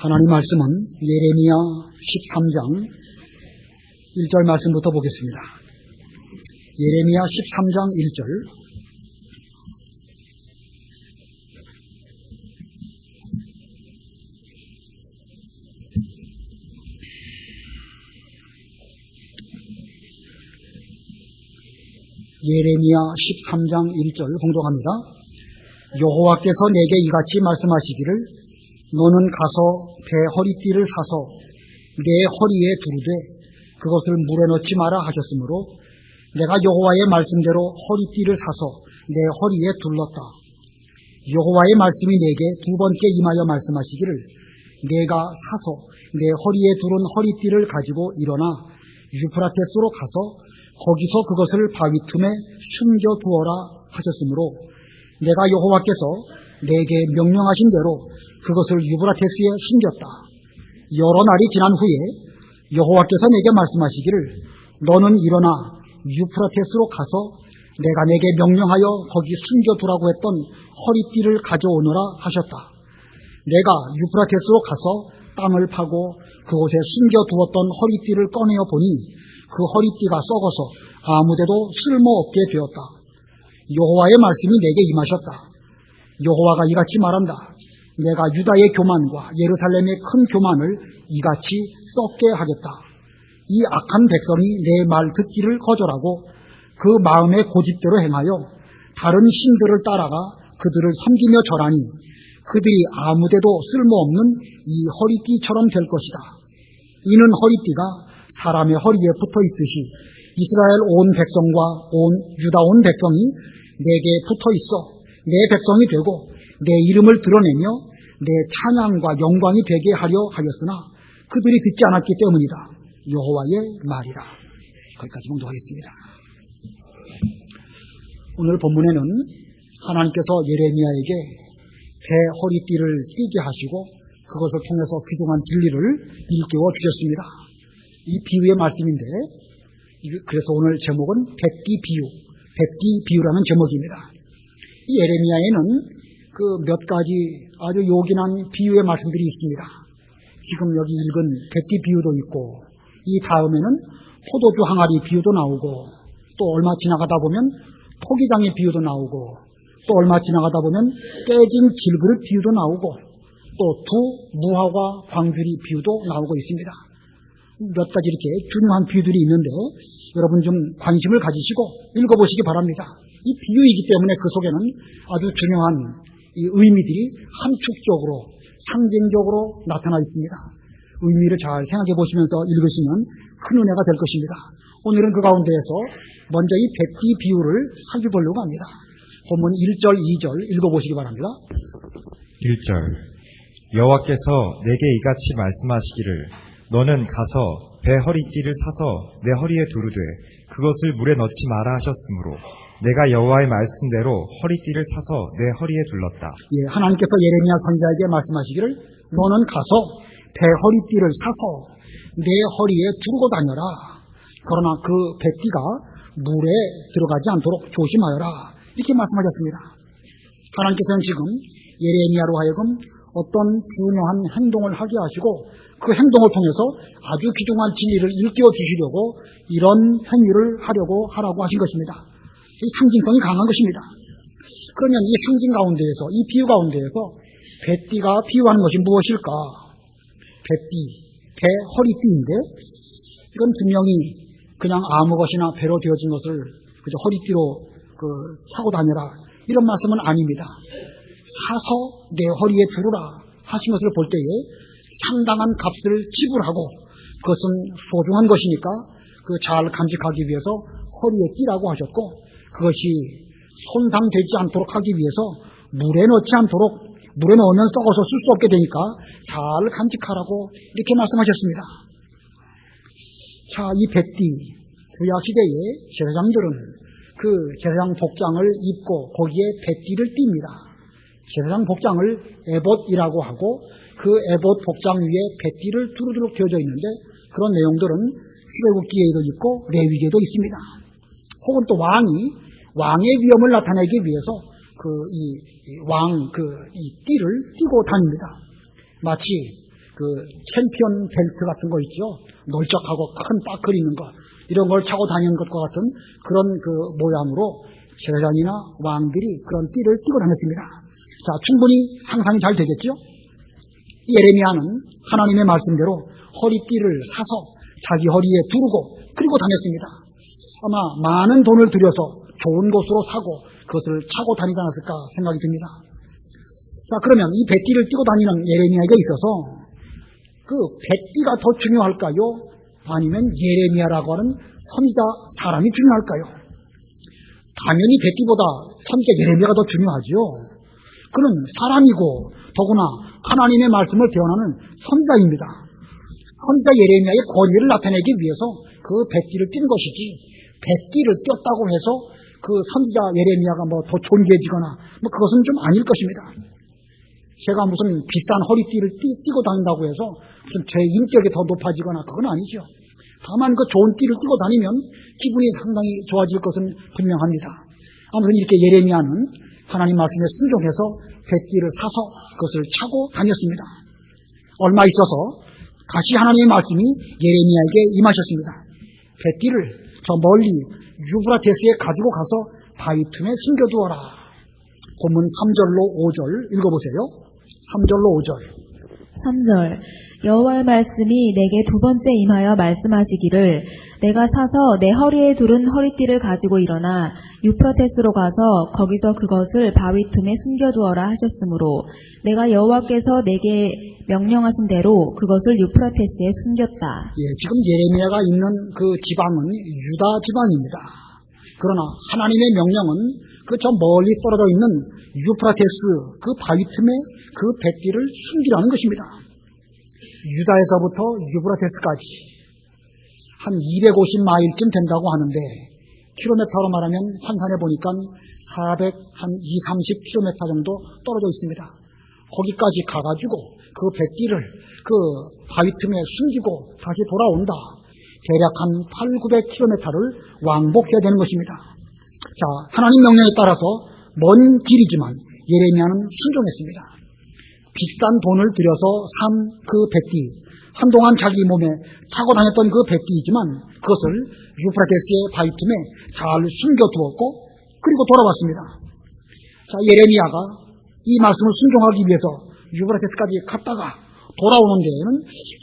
하나님 말씀은 예레미야 13장 1절 말씀부터 보겠습니다. 예레미야 13장 1절. 예레미야 13장 1절 봉독합니다. 여호와께서 내게 이같이 말씀하시기를 너는 가서 배 허리띠를 사서 내 허리에 두르되 그것을 물에 넣지 마라 하셨으므로 내가 여호와의 말씀대로 허리띠를 사서 내 허리에 둘렀다. 여호와의 말씀이 내게 두 번째 임하여 말씀하시기를 내가 사서 내 허리에 두른 허리띠를 가지고 일어나 유프라테스로 가서 거기서 그것을 바위 틈에 숨겨두어라 하셨으므로 내가 여호와께서 내게 명령하신 대로 그것을 유브라테스에 숨겼다. 여러 날이 지난 후에 여호와께서 내게 말씀하시기를 너는 일어나 유프라테스로 가서 내가 내게 명령하여 거기 숨겨두라고 했던 허리띠를 가져오너라 하셨다. 내가 유프라테스로 가서 땅을 파고 그곳에 숨겨두었던 허리띠를 꺼내어 보니 그 허리띠가 썩어서 아무데도 쓸모없게 되었다. 여호와의 말씀이 내게 임하셨다. 여호와가 이같이 말한다. 내가 유다의 교만과 예루살렘의 큰 교만을 이같이 썩게 하겠다. 이 악한 백성이 내 말 듣기를 거절하고 그 마음의 고집대로 행하여 다른 신들을 따라가 그들을 섬기며 절하니 그들이 아무데도 쓸모없는 이 허리띠처럼 될 것이다. 이는 허리띠가 사람의 허리에 붙어 있듯이 이스라엘 온 백성과 온 유다 온 백성이 내게 붙어 있어 내 백성이 되고 내 이름을 드러내며 내 찬양과 영광이 되게 하려 하였으나 그들이 듣지 않았기 때문이다. 여호와의 말이다. 거기까지 봉독하겠습니다. 오늘 본문에는 하나님께서 예레미야에게 배 허리띠를 띠게 하시고 그것을 통해서 귀중한 진리를 일깨워 주셨습니다. 이 비유의 말씀인데 그래서 오늘 제목은 백띠 비유라는 제목입니다. 이 예레미야에는 그 몇 가지 아주 요긴한 비유의 말씀들이 있습니다. 지금 여기 읽은 백띠 비유도 있고 이 다음에는 포도주 항아리 비유도 나오고 또 얼마 지나가다 보면 토기장의 비유도 나오고 또 얼마 지나가다 보면 깨진 질그릇 비유도 나오고 또 두 무화과 광주리 비유도 나오고 있습니다. 몇 가지 이렇게 중요한 비유들이 있는데 여러분 좀 관심을 가지시고 읽어보시기 바랍니다. 이 비유이기 때문에 그 속에는 아주 중요한 이 의미들이 함축적으로 상징적으로 나타나 있습니다. 의미를 잘 생각해 보시면서 읽으시면 큰 은혜가 될 것입니다. 오늘은 그 가운데에서 먼저 이 백띠 비유를 살펴보려고 합니다. 본문 1절, 2절 읽어보시기 바랍니다. 1절 여호와께서 내게 이같이 말씀하시기를 너는 가서 배 허리띠를 사서 내 허리에 두르되 그것을 물에 넣지 마라 하셨으므로 내가 여호와의 말씀대로 허리띠를 사서 내 허리에 둘렀다. 예, 하나님께서 예레미야 선지자에게 말씀하시기를 너는 가서 배 허리띠를 사서 내 허리에 두르고 다녀라. 그러나 그 배띠가 물에 들어가지 않도록 조심하여라. 이렇게 말씀하셨습니다. 하나님께서는 지금 예레미야로 하여금 어떤 중요한 행동을 하게 하시고 그 행동을 통해서 아주 귀중한 진리를 일깨워 주시려고 이런 행위를 하라고 하신 것입니다. 이 상징성이 강한 것입니다. 그러면 이 상징 가운데에서, 이 비유 가운데에서 배띠가 비유하는 것이 무엇일까? 배 허리띠인데 이건 분명히 그냥 아무 것이나 배로 되어진 것을 그저 허리띠로 차고 다녀라 이런 말씀은 아닙니다. 사서 내 허리에 두르라 하신 것을 볼 때에 상당한 값을 지불하고 그것은 소중한 것이니까 잘 간직하기 위해서 허리에 띠라고 하셨고 그것이 손상되지 않도록 하기 위해서 물에 넣지 않도록 물에 넣으면 썩어서 쓸 수 없게 되니까 잘 간직하라고 이렇게 말씀하셨습니다. 자, 이 배띠 구약 시대의 제사장들은 그 제사장 복장을 입고 거기에 배띠를 띱니다. 제사장 복장을 에봇이라고 하고 그 에봇 복장 위에 배띠를 두루두루 되어져 있는데 그런 내용들은 출애굽기에도 있고 레위기에도 있습니다. 혹은 또 왕의 위엄을 나타내기 위해서 이 띠를 띠고 다닙니다. 마치 챔피언 벨트 같은 거 있죠. 널쩍하고 큰 빠클 있는 거. 이런 걸 차고 다니는 것과 같은 그런 모양으로 제사장이나 왕들이 그런 띠를 띠고 다녔습니다. 자, 충분히 상상이 잘 되겠죠? 예레미야는 하나님의 말씀대로 허리띠를 사서 자기 허리에 두르고 그리고 다녔습니다. 아마 많은 돈을 들여서 좋은 곳으로 사고 그것을 차고 다니지 않았을까 생각이 듭니다. 자, 그러면 이 뱃띠를 띠고 다니는 예레미야에게 있어서 그 뱃띠가 더 중요할까요? 아니면 예레미야라고 하는 선지자 사람이 중요할까요? 당연히 뱃띠보다 선지자 예레미야가 더 중요하죠. 그는 사람이고 더구나 하나님의 말씀을 배워나는 선지자입니다. 선지자 예레미야의 권위를 나타내기 위해서 그 뱃띠를 띈 것이지, 뱃띠를 띄었다고 해서 그 선지자 예레미야가 더 존귀해지거나 그것은 좀 아닐 것입니다. 제가 무슨 비싼 허리띠를 띄고 다닌다고 해서 무슨 제 인격이 더 높아지거나 그건 아니죠. 다만 그 좋은 띠를 띄고 다니면 기분이 상당히 좋아질 것은 분명합니다. 아무튼 이렇게 예레미야는 하나님 말씀에 순종해서 뱃띠를 사서 그것을 차고 다녔습니다. 얼마 있어서 다시 하나님의 말씀이 예레미야에게 임하셨습니다. 뱃띠를 저 멀리 유브라테스에 가지고 가서 바위 틈에 숨겨두어라. 본문 3절로 5절 읽어보세요. 3절로 5절. 3절. 여호와의 말씀이 내게 두 번째 임하여 말씀하시기를 내가 사서 내 허리에 두른 허리띠를 가지고 일어나 유프라테스로 가서 거기서 그것을 바위 틈에 숨겨두어라 하셨으므로 내가 여호와께서 내게 명령하신 대로 그것을 유프라테스에 숨겼다. 예, 지금 예레미야가 있는 그 지방은 유다 지방입니다. 그러나 하나님의 명령은 그 저 멀리 떨어져 있는 유프라테스 그 바위 틈에 그 뱃띠를 숨기라는 것입니다. 유다에서부터 유브라테스까지 한 250마일쯤 된다고 하는데 킬로미터로 말하면 환산해 보니까 30km 정도 떨어져 있습니다. 거기까지 가가지고 그 뱃띠를 그 바위 틈에 숨기고 다시 돌아온다. 대략 한 800-900km를 왕복해야 되는 것입니다. 자, 하나님 명령에 따라서 먼 길이지만 예레미야는 순종했습니다. 비싼 돈을 들여서 산 그 뱃띠, 한동안 자기 몸에 차고 다녔던 그 뱃띠이지만 그것을 유프라테스의 바위 틈에 잘 숨겨두었고 그리고 돌아왔습니다. 자, 예레미야가 이 말씀을 순종하기 위해서 유프라테스까지 갔다가 돌아오는 데에는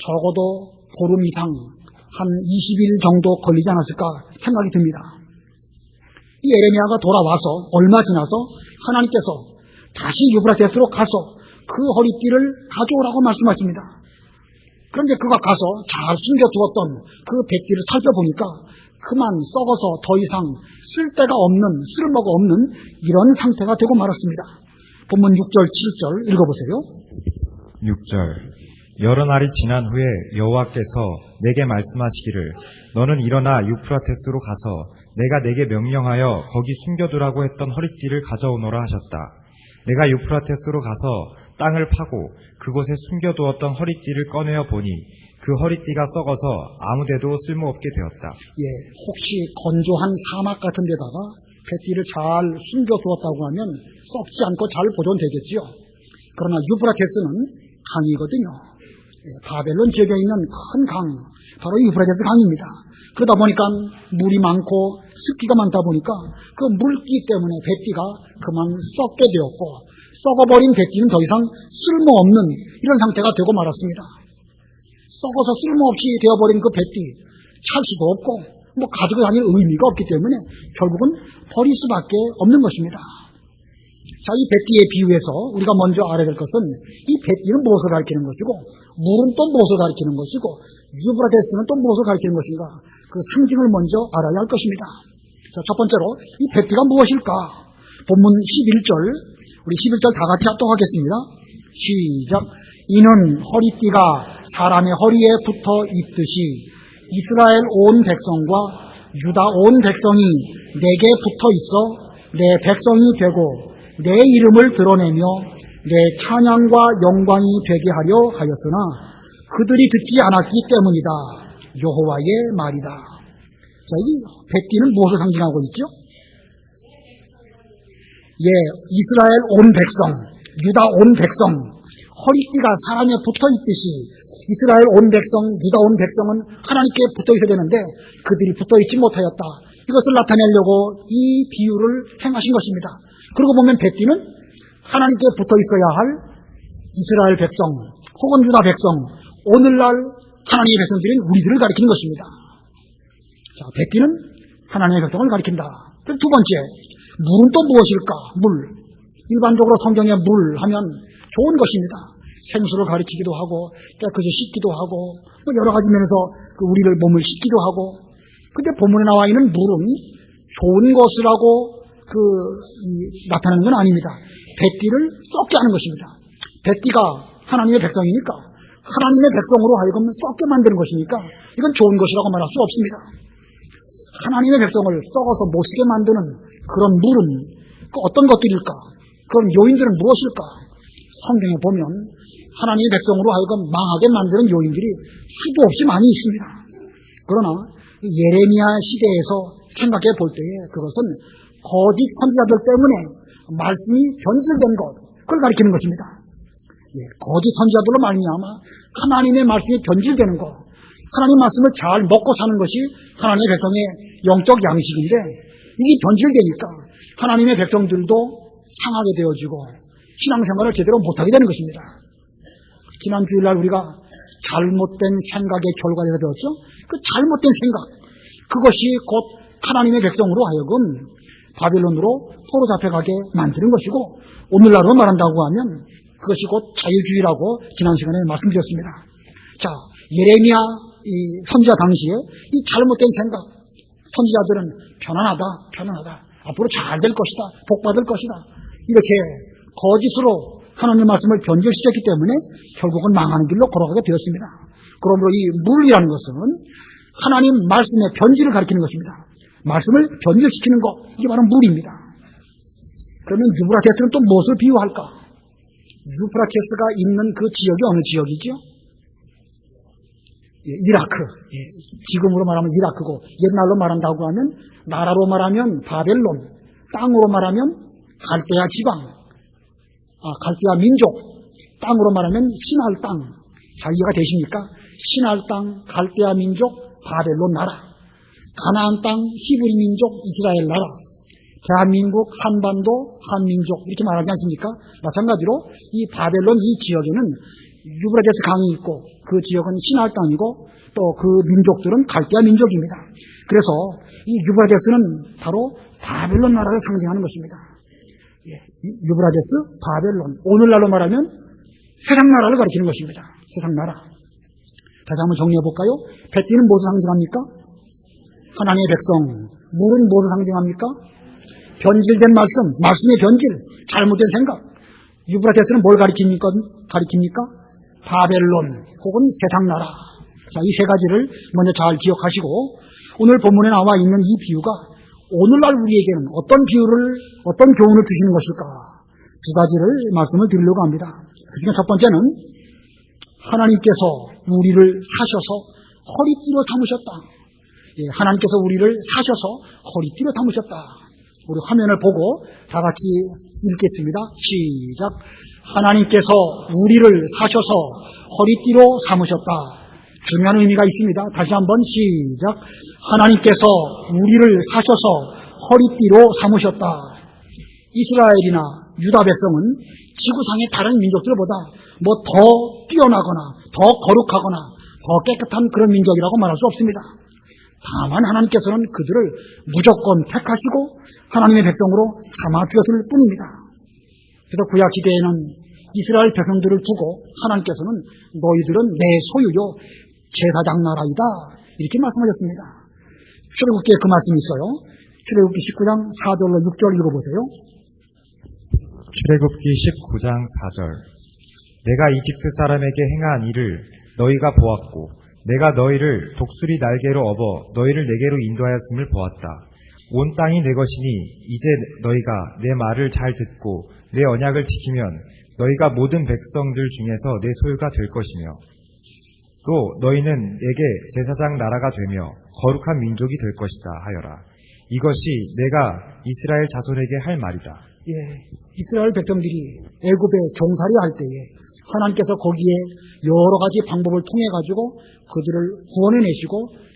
적어도 보름 이상 한 20일 정도 걸리지 않았을까 생각이 듭니다. 이 예레미야가 돌아와서 얼마 지나서 하나님께서 다시 유프라테스로 가서 그 허리띠를 가져오라고 말씀하십니다. 그런데 그가 가서 잘 숨겨두었던 그 뱃띠를 살펴보니까 그만 썩어서 더 이상 쓸데가 없는, 쓸모가 없는 이런 상태가 되고 말았습니다. 본문 6절, 7절 읽어보세요. 6절. 여러 날이 지난 후에 여호와께서 내게 말씀하시기를 너는 일어나 유프라테스로 가서 내가 내게 명령하여 거기 숨겨두라고 했던 허리띠를 가져오너라 하셨다. 내가 유프라테스로 가서 땅을 파고 그곳에 숨겨두었던 허리띠를 꺼내어 보니 그 허리띠가 썩어서 아무데도 쓸모없게 되었다. 예, 혹시 건조한 사막 같은 데다가 뱃띠를 잘 숨겨두었다고 하면 썩지 않고 잘 보존되겠지요. 그러나 유프라테스는 강이거든요. 예, 바벨론 지역에 있는 큰 강, 바로 유프라테스 강입니다. 그러다 보니까 물이 많고 습기가 많다 보니까 그 물기 때문에 뱃띠가 그만 썩게 되었고 썩어버린 뱃띠는 더 이상 쓸모없는 이런 상태가 되고 말았습니다. 썩어서 쓸모없이 되어버린 그 뱃띠 찰 수도 없고 가지고 다닐 의미가 없기 때문에 결국은 버릴 수밖에 없는 것입니다. 자, 이 뱃띠에 비유해서 우리가 먼저 알아야 될 것은 이 뱃띠는 무엇을 가리키는 것이고 물은 또 무엇을 가리키는 것이고 유브라테스는 또 무엇을 가리키는 것인가, 그 상징을 먼저 알아야 할 것입니다. 자, 첫 번째로 이 뱃띠가 무엇일까? 본문 11절, 우리 11절 다 같이 합독하겠습니다. 시작. 이는 허리띠가 사람의 허리에 붙어 있듯이 이스라엘 온 백성과 유다 온 백성이 내게 붙어 있어 내 백성이 되고 내 이름을 드러내며 내 찬양과 영광이 되게 하려 하였으나 그들이 듣지 않았기 때문이다. 여호와의 말이다. 자, 이 뱃띠는 무엇을 상징하고 있죠? 예, 이스라엘 온 백성, 유다 온 백성, 허리띠가 사람에 붙어 있듯이 이스라엘 온 백성, 유다 온 백성은 하나님께 붙어 있어야 되는데 그들이 붙어 있지 못하였다. 이것을 나타내려고 이 비유를 행하신 것입니다. 그러고 보면 뱃띠는 하나님께 붙어 있어야 할 이스라엘 백성 혹은 유다 백성, 오늘날 하나님의 백성들인 우리들을 가리키는 것입니다. 자, 뱃띠는 하나님의 백성을 가리킨다. 두 번째, 물은 또 무엇일까? 물. 일반적으로 성경에 물 하면 좋은 것입니다. 생수를 가리키기도 하고 깨끗이 씻기도 하고 여러 가지 면에서 우리를 몸을 씻기도 하고, 근데 본문에 나와 있는 물은 좋은 것이라고 나타나는 건 아닙니다. 뱃띠를 썩게 하는 것입니다. 뱃띠가 하나님의 백성이니까 하나님의 백성으로 하여금 썩게 만드는 것이니까 이건 좋은 것이라고 말할 수 없습니다. 하나님의 백성을 썩어서 못쓰게 만드는 그런 물은 어떤 것들일까? 그런 요인들은 무엇일까? 성경에 보면 하나님의 백성으로 하여금 망하게 만드는 요인들이 수도 없이 많이 있습니다. 그러나 예레미야 시대에서 생각해 볼 때에 그것은 거짓 선지자들 때문에 말씀이 변질된 것, 그걸 가리키는 것입니다. 거짓 선지자들로 말미암아 하나님의 말씀이 변질되는 것, 하나님 말씀을 잘 먹고 사는 것이 하나님의 백성의 영적 양식인데 이게 변질되니까 하나님의 백성들도 상하게 되어지고 신앙생활을 제대로 못하게 되는 것입니다. 지난 주일날 우리가 잘못된 생각의 결과에서 배웠죠. 그 잘못된 생각, 그것이 곧 하나님의 백성으로 하여금 바벨론으로 포로 잡혀가게 만드는 것이고, 오늘날로 말한다고 하면 그것이 곧 자유주의라고 지난 시간에 말씀드렸습니다. 자, 예레미야 이 선지자 당시에 이 잘못된 생각, 선지자들은 편안하다, 앞으로 잘 될 것이다, 복 받을 것이다, 이렇게 거짓으로 하나님의 말씀을 변질시켰기 때문에 결국은 망하는 길로 걸어가게 되었습니다. 그러므로 이 물이라는 것은 하나님 말씀의 변질을 가리키는 것입니다. 말씀을 변질시키는 것, 이게 바로 물입니다. 그러면 유브라테스는 또 무엇을 비유할까? 유브라테스가 있는 그 지역이 어느 지역이죠? 이라크. 지금으로 말하면 이라크고, 옛날로 말한다고 하면, 나라로 말하면 바벨론, 땅으로 말하면 갈대아 지방, 갈대아 민족, 땅으로 말하면 신할 땅. 잘 이해가 되십니까? 신할 땅, 갈대아 민족, 바벨론 나라, 가나안 땅, 히브리 민족, 이스라엘 나라, 대한민국, 한반도, 한민족, 이렇게 말하지 않습니까? 마찬가지로 이 바벨론 이 지역에는 유브라데스 강이 있고 그 지역은 신할 땅이고 또 그 민족들은 갈대아 민족입니다. 그래서 이 유브라데스는 바로 바벨론 나라를 상징하는 것입니다. 유브라데스, 바벨론, 오늘날로 말하면 세상 나라를 가리키는 것입니다. 세상 나라. 다시 한번 정리해 볼까요? 뱃띠는 무엇을 상징합니까? 하나님의 백성. 물은 무엇을 상징합니까? 변질된 말씀, 말씀의 변질, 잘못된 생각. 유브라데스는 뭘 가리킵니까? 바벨론 혹은 세상 나라. 자, 이 세 가지를 먼저 잘 기억하시고, 오늘 본문에 나와 있는 이 비유가 오늘날 우리에게는 어떤 교훈을 주시는 것일까? 두 가지를 말씀을 드리려고 합니다. 그중에 첫 번째는 하나님께서 우리를 사셔서 허리띠로 삼으셨다. 하나님께서 우리를 사셔서 허리띠로 삼으셨다. 우리 화면을 보고 다 같이 읽겠습니다. 시작. 하나님께서 우리를 사셔서 허리띠로 삼으셨다. 중요한 의미가 있습니다. 다시 한번 시작. 하나님께서 우리를 사셔서 허리띠로 삼으셨다. 이스라엘이나 유다 백성은 지구상의 다른 민족들보다 더 뛰어나거나 더 거룩하거나 더 깨끗한 그런 민족이라고 말할 수 없습니다. 다만 하나님께서는 그들을 무조건 택하시고 하나님의 백성으로 삼아주셨을 뿐입니다. 그래서 구약 시대에는 이스라엘 백성들을 두고 하나님께서는 너희들은 내 소유요 제사장 나라이다, 이렇게 말씀하셨습니다. 출애굽기에 그 말씀이 있어요. 출애굽기 19장 4절로 6절 읽어보세요. 출애굽기 19장 4절. 내가 이집트 사람에게 행한 일을 너희가 보았고 내가 너희를 독수리 날개로 업어 너희를 내게로 인도하였음을 보았다. 온 땅이 내 것이니 이제 너희가 내 말을 잘 듣고 내 언약을 지키면 너희가 모든 백성들 중에서 내 소유가 될 것이며 또 너희는 내게 제사장 나라가 되며 거룩한 민족이 될 것이다 하여라. 이것이 내가 이스라엘 자손에게 할 말이다. 이스라엘 백성들이 애굽에 종살이 할 때에 하나님께서 거기에 여러 가지 방법을 통해 가지고 그들을 구원해내시고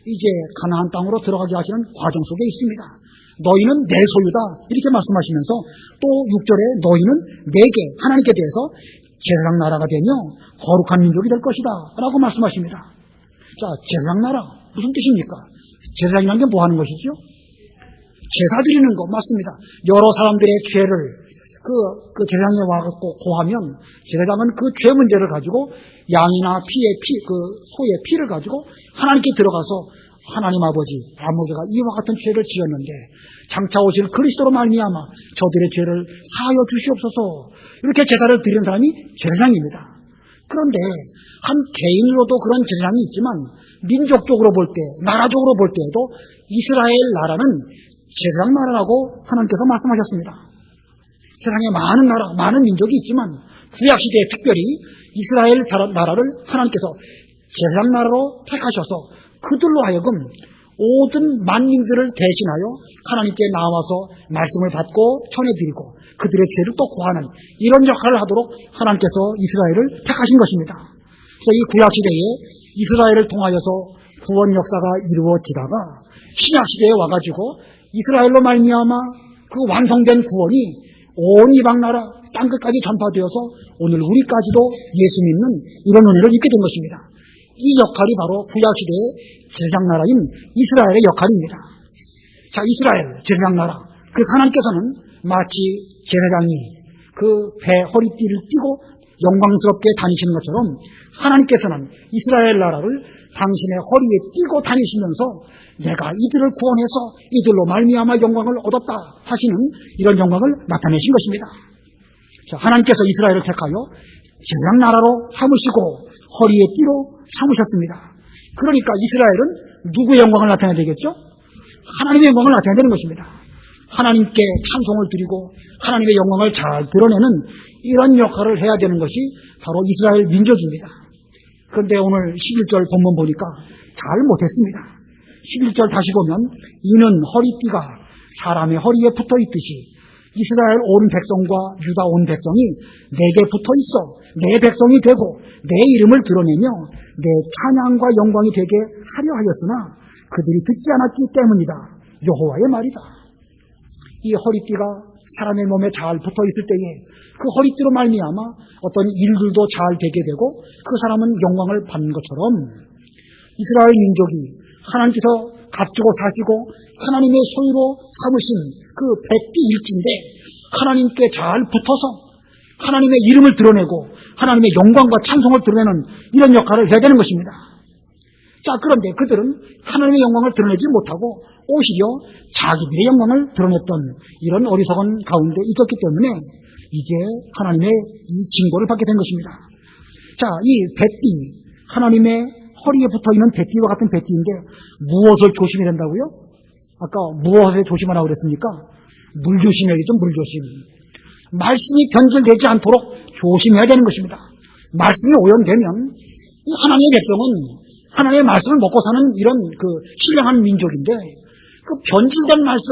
이제 가나안 땅으로 들어가게 하시는 과정 속에 있습니다. 너희는 내 소유다 이렇게 말씀하시면서 또 6절에 너희는 내게 하나님께 대해서 제사장 나라가 되며 거룩한 민족이 될 것이다 라고 말씀하십니다. 자, 제사장 나라 무슨 뜻입니까? 제사장이라는 게 뭐 하는 것이죠? 제사 드리는 거 맞습니다. 여러 사람들의 죄를 그 제사장에 와갖고 고하면 제사장은 그 죄 문제를 가지고 양이나 소의 피를 가지고 하나님께 들어가서 하나님 아버지 아무개가 이와 같은 죄를 지었는데 장차 오실 그리스도로 말미암아 저들의 죄를 사하여 주시옵소서 이렇게 제사를 드리는 사람이 제사장입니다. 그런데 한 개인으로도 그런 제사장이 있지만 민족적으로 볼 때, 나라적으로 볼 때에도 이스라엘 나라는 제사장 나라라고 하나님께서 말씀하셨습니다. 세상에 많은 나라, 많은 민족이 있지만 구약시대에 특별히 이스라엘 나라를 하나님께서 제사장 나라로 택하셔서 그들로 하여금 모든 만민들을 대신하여 하나님께 나와서 말씀을 받고 전해드리고 그들의 죄를 또 구하는 이런 역할을 하도록 하나님께서 이스라엘을 택하신 것입니다. 그래서 이 구약시대에 이스라엘을 통하여서 구원 역사가 이루어지다가 신약시대에 와가지고 이스라엘로 말미암아 그 완성된 구원이 온 이방 나라 땅끝까지 전파되어서 오늘 우리까지도 예수 믿는 이런 은혜를 입게 된 것입니다. 이 역할이 바로 구약시대의 제사장 나라인 이스라엘의 역할입니다. 자, 이스라엘 제사장 나라. 그래서 하나님께서는 마치 제사장이 그 배 허리띠를 띠고 영광스럽게 다니시는 것처럼 하나님께서는 이스라엘 나라를 당신의 허리에 띠고 다니시면서 내가 이들을 구원해서 이들로 말미암아 영광을 얻었다 하시는 이런 영광을 나타내신 것입니다. 자, 하나님께서 이스라엘을 택하여 제사장 나라로 삼으시고 허리에 띠로 삼으셨습니다. 그러니까 이스라엘은 누구의 영광을 나타내야 되겠죠? 하나님의 영광을 나타내야 되는 것입니다. 하나님께 찬송을 드리고 하나님의 영광을 잘 드러내는 이런 역할을 해야 되는 것이 바로 이스라엘 민족입니다. 그런데 오늘 11절 본문 보니까 잘 못했습니다. 11절 다시 보면 이는 허리띠가 사람의 허리에 붙어 있듯이 이스라엘 온 백성과 유다 온 백성이 내게 붙어 있어 내 백성이 되고 내 이름을 드러내며 내 찬양과 영광이 되게 하려 하였으나 그들이 듣지 않았기 때문이다. 여호와의 말이다. 이 허리띠가 사람의 몸에 잘 붙어 있을 때에 그 허리띠로 말미암아 어떤 일들도 잘 되게 되고 그 사람은 영광을 받는 것처럼 이스라엘 민족이 하나님께서 값주고 사시고 하나님의 소유로 삼으신 그 백띠 일지인데 하나님께 잘 붙어서 하나님의 이름을 드러내고 하나님의 영광과 찬송을 드러내는 이런 역할을 해야 되는 것입니다. 자, 그런데 그들은 하나님의 영광을 드러내지 못하고 오히려 자기들의 영광을 드러냈던 이런 어리석은 가운데 있었기 때문에 이제 하나님의 이 징벌을 받게 된 것입니다. 자, 이 백띠, 하나님의 허리에 붙어있는 백띠와 같은 백띠인데 무엇을 조심해야 된다고요? 아까 무엇에 조심하라고 그랬습니까? 물조심해야겠죠, 물조심. 말씀이 변질되지 않도록 조심해야 되는 것입니다. 말씀이 오염되면 이 하나님의 백성은 하나님의 말씀을 먹고 사는 이런 그 신령한 민족인데 그 변질된 말씀,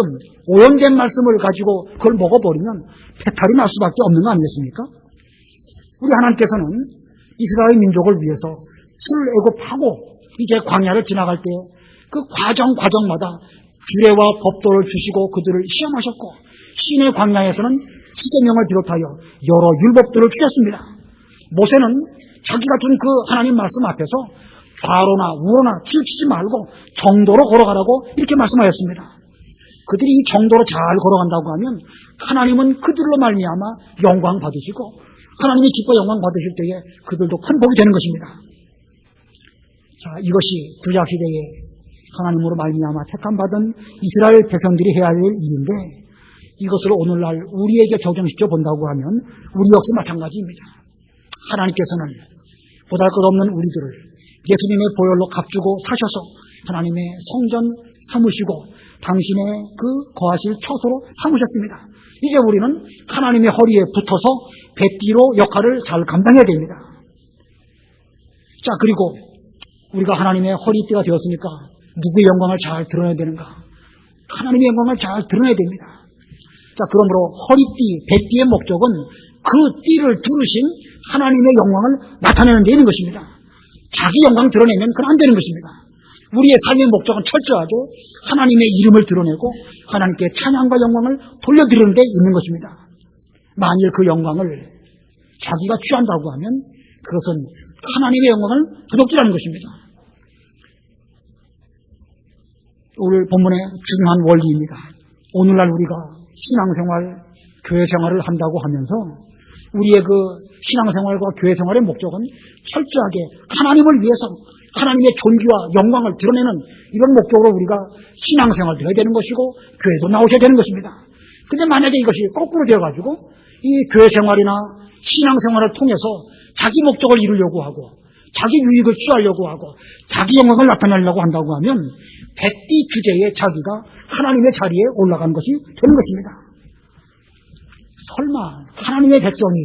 오염된 말씀을 가지고 그걸 먹어버리면 배탈이 날 수밖에 없는 거 아니겠습니까? 우리 하나님께서는 이스라엘 민족을 위해서 출애굽하고 이제 광야를 지나갈 때 그 과정마다 규례와 법도를 주시고 그들을 시험하셨고 신의 광야에서는 십계명을 비롯하여 여러 율법들을 주셨습니다. 모세는 자기가 준 그 하나님 말씀 앞에서 좌로나 우로나 치우치지 말고 정도로 걸어가라고 이렇게 말씀하셨습니다. 그들이 이 정도로 잘 걸어간다고 하면 하나님은 그들로 말미암아 영광 받으시고 하나님이 기뻐 영광 받으실 때에 그들도 큰 복이 되는 것입니다. 자, 이것이 구약시대에 하나님으로 말미암아 택함받은 이스라엘 백성들이 해야 할 일인데 이것을 오늘날 우리에게 적용시켜 본다고 하면 우리 역시 마찬가지입니다. 하나님께서는 보잘것없는 우리들을 예수님의 보혈로 값주고 사셔서 하나님의 성전 삼으시고 당신의 그 거하실 처소로 삼으셨습니다. 이제 우리는 하나님의 허리에 붙어서 백띠로 역할을 잘 감당해야 됩니다. 자, 그리고 우리가 하나님의 허리띠가 되었으니까 누구의 영광을 잘 드러내야 되는가? 하나님의 영광을 잘 드러내야 됩니다. 자, 그러므로 허리띠, 백띠의 목적은 그 띠를 두르신 하나님의 영광을 나타내는 데 있는 것입니다. 자기 영광 드러내면 그건 안 되는 것입니다. 우리의 삶의 목적은 철저하게 하나님의 이름을 드러내고 하나님께 찬양과 영광을 돌려드리는 데 있는 것입니다. 만일 그 영광을 자기가 취한다고 하면 그것은 하나님의 영광을 부족질하는 것입니다. 오늘 본문의 중요한 원리입니다. 오늘날 우리가 신앙생활, 교회생활을 한다고 하면서 우리의 그 신앙생활과 교회생활의 목적은 철저하게 하나님을 위해서 하나님의 존귀와 영광을 드러내는 이런 목적으로 우리가 신앙생활도 해야 되는 것이고 교회도 나오셔야 되는 것입니다. 근데 만약에 이것이 거꾸로 되어가지고 이 교회생활이나 신앙생활을 통해서 자기 목적을 이루려고 하고 자기 유익을 취하려고 하고 자기 영광을 나타내려고 한다고 하면 백띠 주제에 자기가 하나님의 자리에 올라간 것이 되는 것입니다. 설마 하나님의 백성이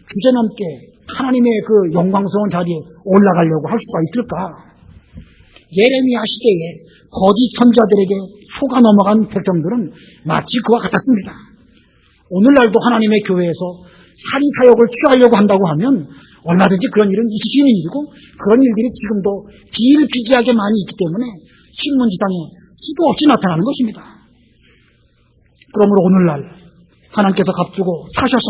주제넘게 하나님의 그 영광스러운 자리에 올라가려고 할 수가 있을까? 예레미야 시대에 거짓 선자들에게 속아 넘어간 백성들은 마치 그와 같았습니다. 오늘날도 하나님의 교회에서 사리사욕을 취하려고 한다고 하면 얼마든지 그런 일은 있을 수 있는 일이고 그런 일들이 지금도 비일비재하게 많이 있기 때문에 신문지상에 수도 없이 나타나는 것입니다. 그러므로 오늘날 하나님께서 값주고 사셔서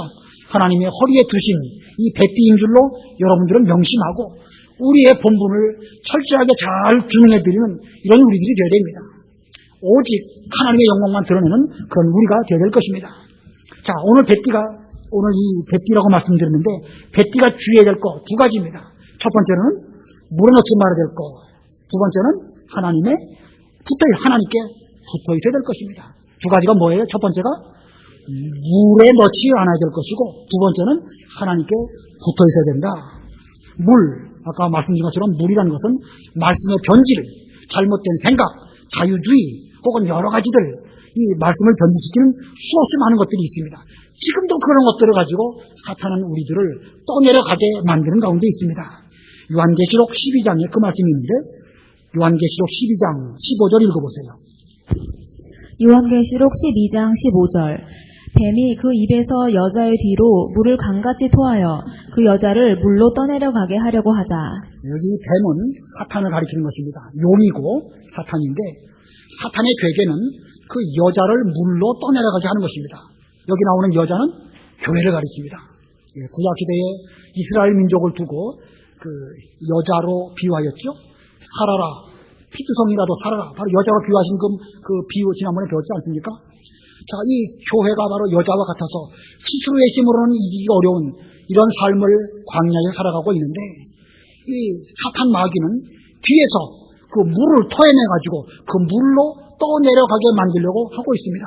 하나님의 허리에 두신 이 백띠인 줄로 여러분들은 명심하고 우리의 본분을 철저하게 잘 준행해드리는 이런 우리들이 되어야 됩니다. 오직 하나님의 영광만 드러내는 그런 우리가 되어야 될 것입니다. 자, 오늘 이 백띠라고 말씀드렸는데 백띠가 주의해야 될 거 두 가지입니다. 첫 번째는 물에 넣지 말아야 될 거, 두 번째는 하나님께 붙어 있어야 될 것입니다. 두 가지가 뭐예요? 첫 번째가 물에 넣지 않아야 될 것이고 두 번째는 하나님께 붙어 있어야 된다. 아까 말씀드린 것처럼 물이라는 것은 말씀의 변질, 잘못된 생각, 자유주의 혹은 여러 가지들 이 말씀을 변질시키는 수없이 많은 것들이 있습니다. 지금도 그런 것들을 가지고 사탄은 우리들을 떠내려가게 만드는 가운데 있습니다. 요한계시록 12장에 그 말씀이 있는데 요한계시록 12장 15절 읽어보세요. 요한계시록 12장 15절 뱀이 그 입에서 여자의 뒤로 물을 강같이 토하여 그 여자를 물로 떠내려가게 하려고 하다. 여기 뱀은 사탄을 가리키는 것입니다. 용이고 사탄인데 사탄의 괴계는 그 여자를 물로 떠내려가게 하는 것입니다. 여기 나오는 여자는 교회를 가리킵니다. 구약시대에 이스라엘 민족을 두고 그 여자로 비유하였죠. 살아라, 피투성이라도 살아라. 바로 여자로 비유하신 그 비유 지난번에 배웠지 않습니까? 자, 이 교회가 바로 여자와 같아서 스스로의 힘으로는 이기기 어려운 이런 삶을 광야에 살아가고 있는데 이 사탄 마귀는 뒤에서 그 물을 토해내가지고 그 물로 떠내려가게 만들려고 하고 있습니다.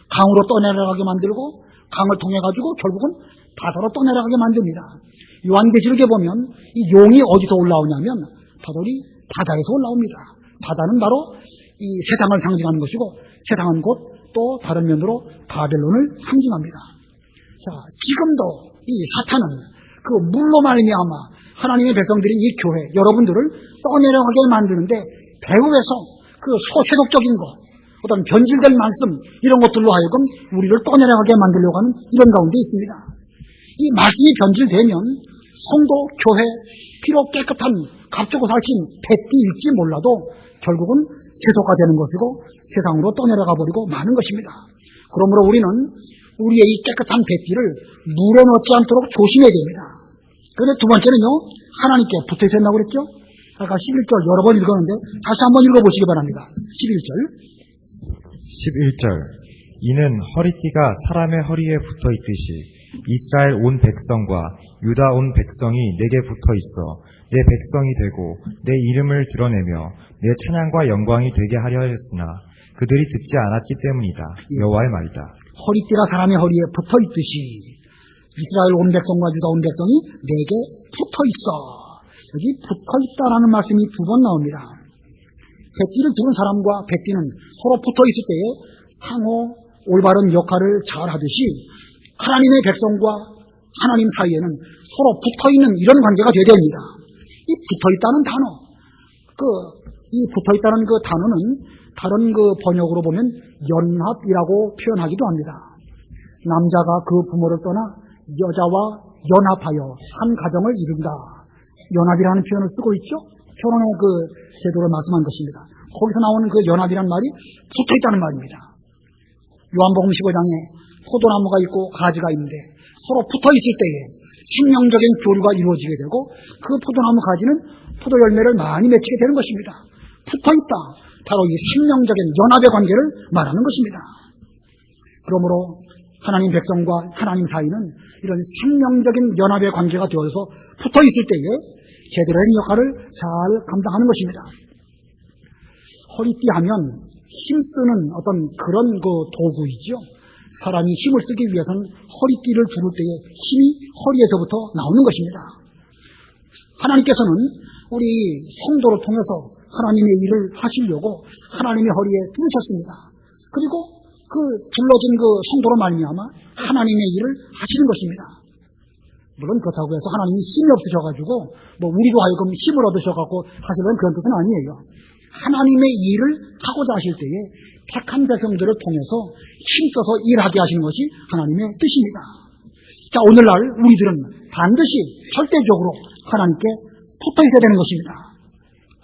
강으로 떠내려가게 만들고 강을 통해가지고 결국은 바다로 떠내려가게 만듭니다. 요한계시록에 보면 이 용이 어디서 올라오냐면 바돌이 바다에서 올라옵니다. 바다는 바로 이 세상을 상징하는 것이고 세상은 곧 또 다른 면으로 바벨론을 상징합니다. 자, 지금도 이 사탄은 그 물로 말미암아 하나님의 백성들인 이 교회 여러분들을 떠내려가게 만드는데 배후에서 그 소세속적인 것 어떤 변질된 말씀 이런 것들로 하여금 우리를 떠내려가게 만들려고 하는 이런 가운데 있습니다. 이 말씀이 변질되면 성도, 교회 비록 깨끗한 값주고 살신 백띠일지 몰라도 결국은 세속화되는 것이고 세상으로 떠내려가 버리고 마는 것입니다. 그러므로 우리는 우리의 이 깨끗한 백띠를 물에 넣지 않도록 조심해야 됩니다. 그런데 두 번째는요, 하나님께 붙어 있어야 된다고 그랬죠? 아까 11절 여러 번 읽었는데 다시 한번 읽어보시기 바랍니다. 11절 이는 허리띠가 사람의 허리에 붙어 있듯이 이스라엘 온 백성과 유다 온 백성이 내게 붙어 있어 내 백성이 되고 내 이름을 드러내며 내 찬양과 영광이 되게 하려 하였으나 그들이 듣지 않았기 때문이다. 여호와의 말이다. 허리띠가 사람의 허리에 붙어 있듯이 이스라엘 온 백성과 유다 온 백성이 내게 붙어 있어. 여기 붙어 있다라는 말씀이 두 번 나옵니다. 백띠를 두른 사람과 백띠는 서로 붙어 있을 때에 상호 올바른 역할을 잘 하듯이 하나님의 백성과 하나님 사이에는 서로 붙어 있는 이런 관계가 되어야 됩니다. 이 붙어 있다는 단어, 이 붙어 있다는 그 단어는 다른 그 번역으로 보면 연합이라고 표현하기도 합니다. 남자가 그 부모를 떠나 여자와 연합하여 한 가정을 이룬다. 연합이라는 표현을 쓰고 있죠. 결혼의 그 제도를 말씀한 것입니다. 거기서 나오는 그 연합이라는 말이 붙어있다는 말입니다. 요한복음 15장에 포도나무가 있고 가지가 있는데 서로 붙어있을 때에 생명적인 교류가 이루어지게 되고 그 포도나무 가지는 포도 열매를 많이 맺히게 되는 것입니다. 붙어있다. 바로 이 생명적인 연합의 관계를 말하는 것입니다. 그러므로 하나님 백성과 하나님 사이는 이런 생명적인 연합의 관계가 되어서 붙어있을 때에 제대로 된 역할을 잘 감당하는 것입니다. 허리띠 하면 힘쓰는 어떤 그런 그 도구이죠. 사람이 힘을 쓰기 위해서는 허리띠를 두를 때에 힘이 허리에서부터 나오는 것입니다. 하나님께서는 우리 성도를 통해서 하나님의 일을 하시려고 하나님의 허리에 두르셨습니다. 그리고 그 불러진 그 성도로 말미암아 하나님의 일을 하시는 것입니다. 물론 그렇다고 해서 하나님이 힘이 없으셔가지고 뭐 우리로 하여금 힘을 얻으셔갖고 하시려는 그런 뜻은 아니에요. 하나님의 일을 하고자 하실 때에 택한 백성들을 통해서 힘써서 일하게 하시는 것이 하나님의 뜻입니다. 자, 오늘날 우리들은 반드시 절대적으로 하나님께 붙어 있어야 되는 것입니다.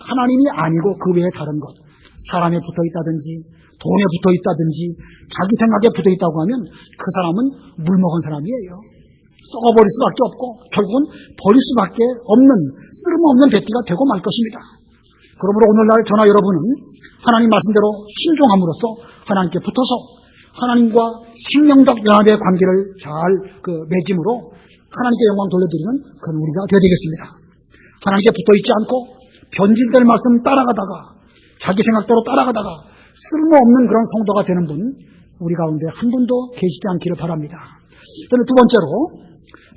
하나님이 아니고 그 외에 다른 것, 사람에 붙어 있다든지 돈에 붙어 있다든지 자기 생각에 붙어 있다고 하면 그 사람은 물먹은 사람이에요. 썩어버릴 수밖에 없고 결국은 버릴 수밖에 없는 쓸모없는 배티가 되고 말 것입니다. 그러므로 오늘날 저나 여러분은 하나님 말씀대로 순종함으로써 하나님께 붙어서 하나님과 생명적 연합의 관계를 잘 맺음으로 하나님께 영광 돌려드리는 그런 우리가 되어야 되겠습니다. 하나님께 붙어있지 않고 변질될 말씀 따라가다가 자기 생각대로 따라가다가 쓸모없는 그런 성도가 되는 분 우리 가운데 한 분도 계시지 않기를 바랍니다. 저는 두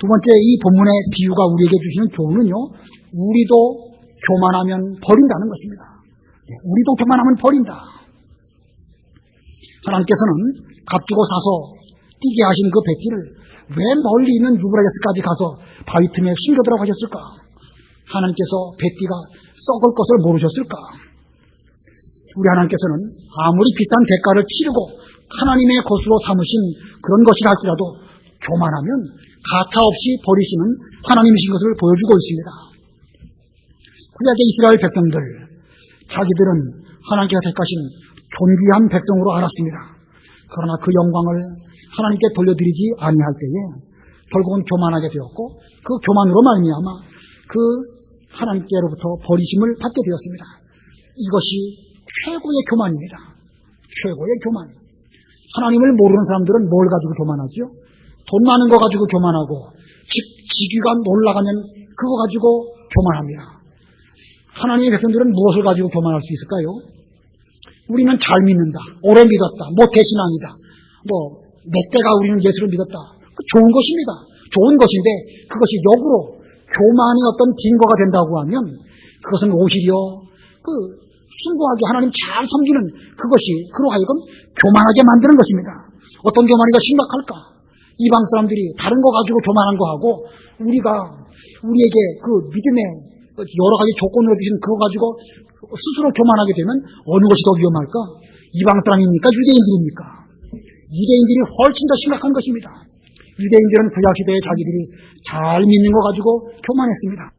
번째 이 본문의 비유가 우리에게 주시는 교훈은요, 우리도 교만하면 버린다는 것입니다. 우리도 교만하면 버린다. 하나님께서는 값주고 사서 뛰게 하신 그 배티를 왜 멀리 있는 유브라데스까지 가서 바위 틈에 숨겨두라고 하셨을까? 하나님께서 배티가 썩을 것을 모르셨을까? 우리 하나님께서는 아무리 비싼 대가를 치르고 하나님의 것으로 삼으신 그런 것이라 할지라도 교만하면 가차없이 버리시는 하나님이신 것을 보여주고 있습니다. 구약의 이스라엘 백성들, 자기들은 하나님께서 택하신 존귀한 백성으로 알았습니다. 그러나 그 영광을 하나님께 돌려드리지 아니할 때에 결국은 교만하게 되었고 그 교만으로 말미암아 그 하나님께로부터 버리심을 받게 되었습니다. 이것이 최고의 교만입니다. 최고의 교만. 하나님을 모르는 사람들은 뭘 가지고 교만하죠? 돈 많은 거 가지고 교만하고 직위가 올라가면 그거 가지고 교만합니다. 하나님의 백성들은 무엇을 가지고 교만할 수 있을까요? 우리는 잘 믿는다, 오래 믿었다, 모태신앙이다, 몇 대가 우리는 예수를 믿었다. 좋은 것입니다. 좋은 것인데 그것이 역으로 교만의 어떤 빙과가 된다고 하면 그것은 오히려 순고하게 하나님 잘 섬기는 그것이 그로 하여금 교만하게 만드는 것입니다. 어떤 교만이가 심각할까? 이방 사람들이 다른 거 가지고 교만한 거하고 우리에게 그 믿음의 여러 가지 조건으로 주신 그거 가지고 스스로 교만하게 되면 어느 것이 더 위험할까? 이방 사람입니까? 유대인들입니까? 유대인들이 훨씬 더 심각한 것입니다. 유대인들은 구약시대에 자기들이 잘 믿는 거 가지고 교만했습니다.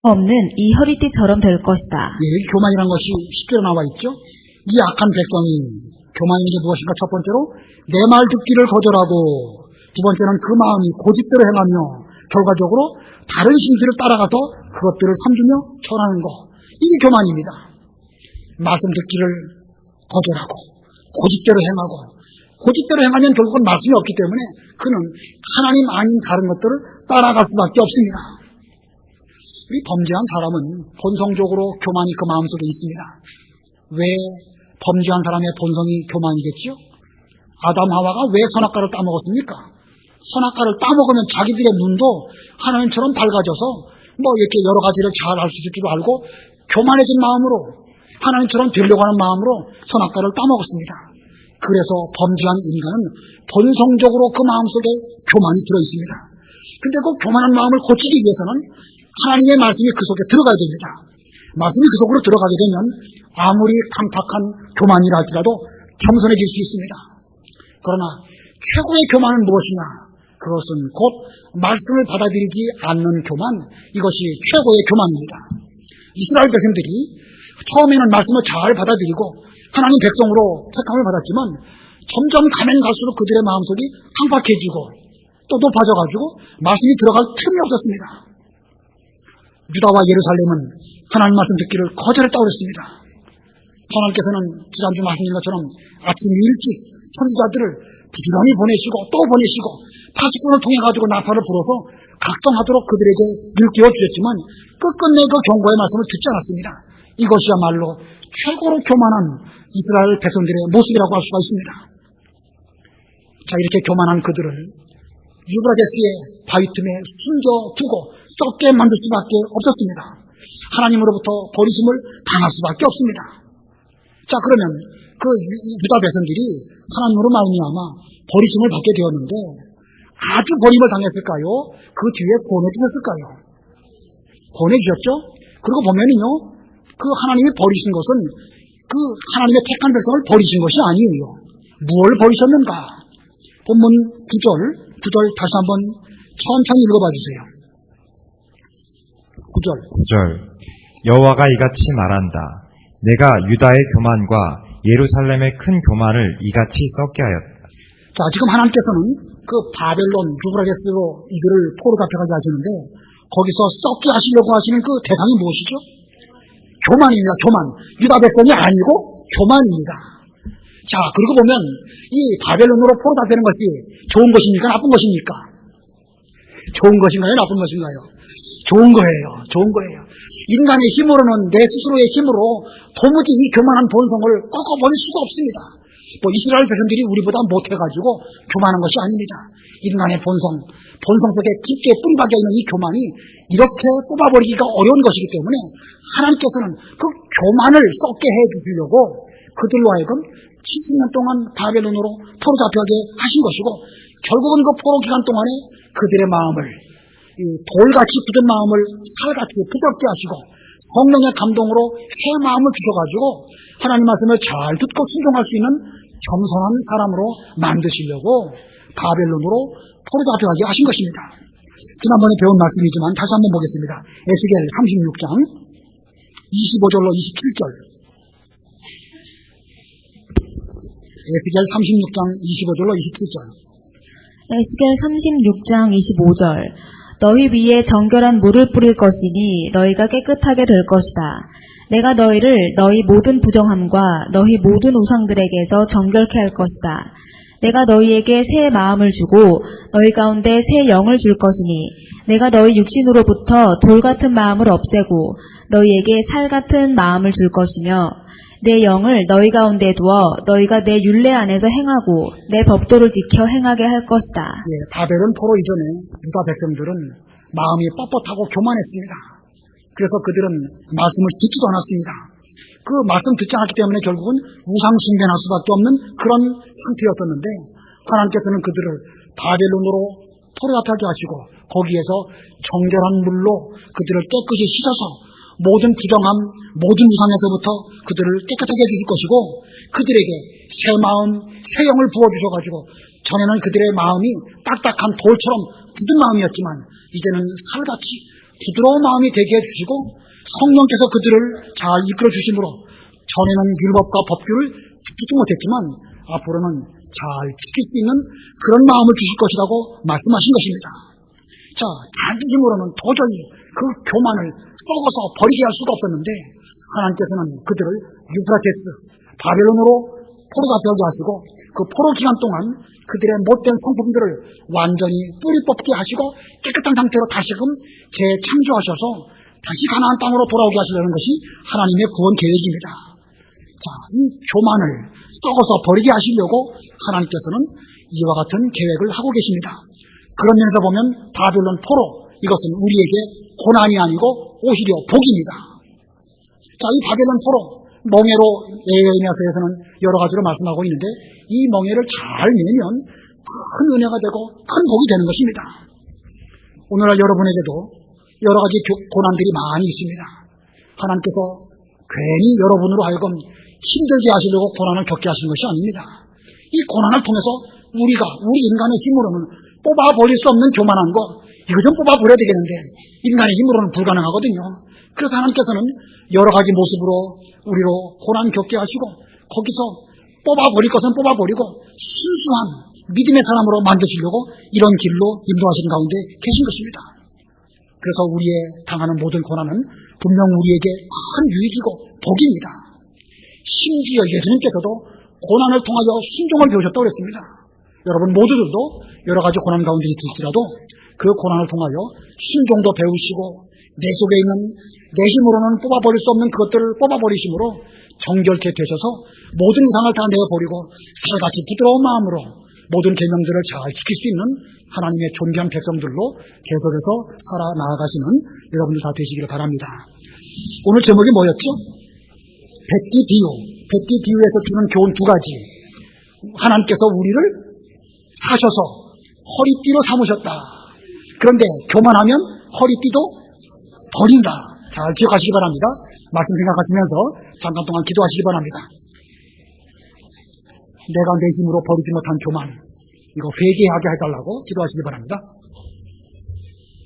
없는 이 허리띠처럼 될 것이다. 예, 교만이라는 것이 10절에 나와 있죠. 이 악한 백성이 교만인 게 무엇인가? 첫 번째로 내 말 듣기를 거절하고, 두 번째는 그 마음이 고집대로 행하며 결과적으로 다른 신들을 따라가서 그것들을 섬기며 전하는 것. 이게 교만입니다. 말씀 듣기를 거절하고 고집대로 행하고, 고집대로 행하면 결국은 말씀이 없기 때문에 그는 하나님 아닌 다른 것들을 따라갈 수밖에 없습니다. 이 범죄한 사람은 본성적으로 교만이 그 마음속에 있습니다. 왜 범죄한 사람의 본성이 교만이겠지요? 아담 하와가 왜 선악과를 따먹었습니까? 선악과를 따먹으면 자기들의 눈도 하나님처럼 밝아져서 이렇게 여러 가지를 잘 알 수 있기도 알고 교만해진 마음으로 하나님처럼 되려고 하는 마음으로 선악과를 따먹었습니다. 그래서 범죄한 인간은 본성적으로 그 마음속에 교만이 들어있습니다. 근데 그 교만한 마음을 고치기 위해서는 하나님의 말씀이 그 속에 들어가야 됩니다. 말씀이 그 속으로 들어가게 되면 아무리 강팍한 교만이라 할지라도 겸손해질 수 있습니다. 그러나 최고의 교만은 무엇이냐? 그것은 곧 말씀을 받아들이지 않는 교만, 이것이 최고의 교만입니다. 이스라엘 백성들이 처음에는 말씀을 잘 받아들이고 하나님 백성으로 택함을 받았지만 점점 가면 갈수록 그들의 마음속이 강팍해지고 또 높아져가지고 말씀이 들어갈 틈이 없었습니다. 유다와 예루살렘은 하나님 말씀 듣기를 거절했다고 그랬습니다. 하나님께서는 지난주 말씀인 것처럼 아침 일찍 선지자들을 부지런히 보내시고 또 보내시고 파직꾼을 통해 가지고 나팔을 불어서 각성하도록 그들에게 일깨워 주셨지만 끝끝내 그 경고의 말씀을 듣지 않았습니다. 이것이야말로 최고로 교만한 이스라엘 백성들의 모습이라고 할 수가 있습니다. 자, 이렇게 교만한 그들을 유브라데스의 바위 틈에 숨겨두고 썩게 만들 수밖에 없었습니다. 하나님으로부터 버리심을 당할 수밖에 없습니다. 자, 그러면 그 유다 백성들이 하나님으로 말미암아 버리심을 받게 되었는데 아주 버림을 당했을까요? 그 뒤에 구원해 주셨을까요? 구원해 주셨죠? 그리고 보면은요, 그 하나님이 버리신 것은 그 하나님의 택한 백성을 버리신 것이 아니에요. 무엇을 버리셨는가? 본문 9절 다시 한번 천천히 읽어봐 주세요. 9절. 여호와가 이같이 말한다. 내가 유다의 교만과 예루살렘의 큰 교만을 이같이 썩게 하였다. 자, 지금 하나님께서는 그 바벨론 유브라데스로 이들을 포로 잡혀가게 하시는데 거기서 썩게 하시려고 하시는 그 대상이 무엇이죠? 교만입니다. 교만. 유다 백성이 아니고 교만입니다. 자, 그리고 보면 이 바벨론으로 포로 잡히는 것이 좋은 것입니까? 나쁜 것입니까? 좋은 것인가요? 나쁜 것인가요? 좋은 거예요. 좋은 거예요. 인간의 힘으로는, 내 스스로의 힘으로 도무지 이 교만한 본성을 꺾어버릴 수가 없습니다. 이스라엘 백성들이 우리보다 못해가지고 교만한 것이 아닙니다. 인간의 본성 속에 깊게 뿌리박혀 있는 이 교만이 이렇게 뽑아버리기가 어려운 것이기 때문에 하나님께서는 그 교만을 썩게 해주시려고 그들로 하여금 70년 동안 바벨론으로 포로 잡혀가게 하신 것이고, 결국은 그 포로 기간 동안에 그들의 마음을, 이 돌같이 굳은 마음을 살같이 부드럽게 하시고 성령의 감동으로 새 마음을 주셔가지고 하나님 말씀을 잘 듣고 순종할 수 있는 겸손한 사람으로 만드시려고 바벨론으로 포로 잡혀가게 하신 것입니다. 지난번에 배운 말씀이지만 다시 한번 보겠습니다. 에스겔 36장 25절로 27절. 에스겔 36장 25절로 27절. 에스겔 36장 25절. 너희 위에 정결한 물을 뿌릴 것이니 너희가 깨끗하게 될 것이다. 내가 너희를 너희 모든 부정함과 너희 모든 우상들에게서 정결케 할 것이다. 내가 너희에게 새 마음을 주고 너희 가운데 새 영을 줄 것이니 내가 너희 육신으로부터 돌 같은 마음을 없애고 너희에게 살 같은 마음을 줄 것이며 내 영을 너희 가운데 두어 너희가 내 율례 안에서 행하고 내 법도를 지켜 행하게 할 것이다. 예, 바벨론 포로 이전에 유다 백성들은 마음이 뻣뻣하고 교만했습니다. 그래서 그들은 말씀을 듣지도 않았습니다. 그 말씀 듣지 않았기 때문에 결국은 우상 숭배할 수밖에 없는 그런 상태였었는데 하나님께서는 그들을 바벨론으로 포로 잡혀가게 하시고 거기에서 정결한 물로 그들을 깨끗이 씻어서 모든 부정함, 모든 우상에서부터 그들을 깨끗하게 해주실 것이고 그들에게 새 마음, 새 영을 부어주셔가지고 전에는 그들의 마음이 딱딱한 돌처럼 굳은 마음이었지만 이제는 살같이 부드러운 마음이 되게 해주시고 성령께서 그들을 잘 이끌어 주심으로 전에는 율법과 법규를 지키지 못했지만 앞으로는 잘 지킬 수 있는 그런 마음을 주실 것이라고 말씀하신 것입니다. 자, 자기심으로는 도저히 그 교만을 썩어서 버리게 할 수가 없었는데 하나님께서는 그들을 유프라테스 바벨론으로 포로가 되게 하시고 그 포로 기간 동안 그들의 못된 성품들을 완전히 뿌리 뽑게 하시고 깨끗한 상태로 다시금 재창조하셔서 다시 가나안 땅으로 돌아오게 하시려는 것이 하나님의 구원 계획입니다. 자, 이 교만을 썩어서 버리게 하시려고 하나님께서는 이와 같은 계획을 하고 계십니다. 그런 면에서 보면 바벨론 포로, 이것은 우리에게 고난이 아니고 오히려 복입니다. 자, 이 바벨론 포로, 멍에로 에레미야서에서는 여러 가지로 말씀하고 있는데 이 멍에를 잘 내면 큰 은혜가 되고 큰 복이 되는 것입니다. 오늘날 여러분에게도 여러 가지 고난들이 많이 있습니다. 하나님께서 괜히 여러분으로 하여금 힘들게 하시려고 고난을 겪게 하시는 것이 아닙니다. 이 고난을 통해서 우리 인간의 힘으로는 뽑아버릴 수 없는 교만한 거, 이거 좀 뽑아버려야 되겠는데 인간의 힘으로는 불가능하거든요. 그래서 하나님께서는 여러 가지 모습으로 우리로 고난 겪게 하시고 거기서 뽑아버릴 것은 뽑아버리고 순수한 믿음의 사람으로 만드시려고 이런 길로 인도하시는 가운데 계신 것입니다. 그래서 우리의 당하는 모든 고난은 분명 우리에게 큰 유익이고 복입니다. 심지어 예수님께서도 고난을 통하여 순종을 배우셨다고 그랬습니다. 여러분 모두들도 여러 가지 고난 가운데 있을지라도 그 고난을 통하여 순종도 배우시고 내 속에 있는 내 힘으로는 뽑아버릴 수 없는 그것들을 뽑아버리심으로 정결케 되셔서 모든 이상을 다 내어버리고 살같이 부드러운 마음으로 모든 계명들을 잘 지킬 수 있는 하나님의 존귀한 백성들로 계속해서 살아나가시는 여러분들 다 되시기를 바랍니다. 오늘 제목이 뭐였죠? 백기 비유. 백기 비유에서 주는 교훈 두 가지. 하나님께서 우리를 사셔서 허리띠로 삼으셨다. 그런데 교만하면 허리띠도 버린다. 잘 기억하시기 바랍니다. 말씀 생각하시면서 잠깐 동안 기도하시기 바랍니다. 내가 내 힘으로 버리지 못한 교만, 이거 회개하게 해달라고 기도하시기 바랍니다.